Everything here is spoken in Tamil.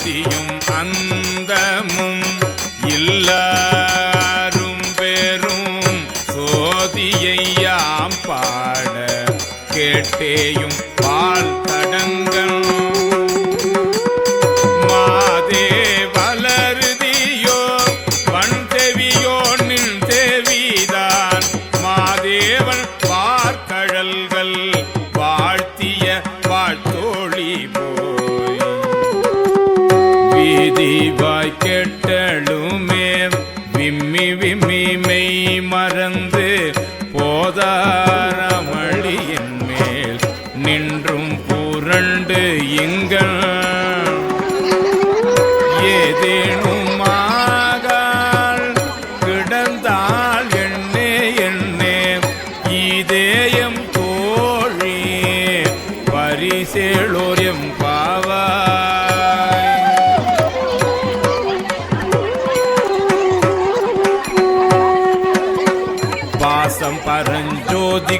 ஆதியும் அந்தமும் எல்லாரும் பெரும் சோதியையாம் பாட கேட்டேயும் பால் தடங்கள் மாதே வளருதியோ வன் தெவியோ நின் தேவிதான் மாதேவன் பார்க்கழல்கள் வாழ்த்திய வாழ்த்தோழி போய் வீதிவாய் கெட்டலுமே விம்மி விம்மி மெய் மறந்து போதாரமளியின் மேல் நின்றும் புரண்டு இங்கள் ஏதேனுமாகால் கிடந்தால் எண்ணே எண்ணே இதேயம் தோழி பரிசேளோர் எம்பாவாய். பாசம் பரஞ்சோதி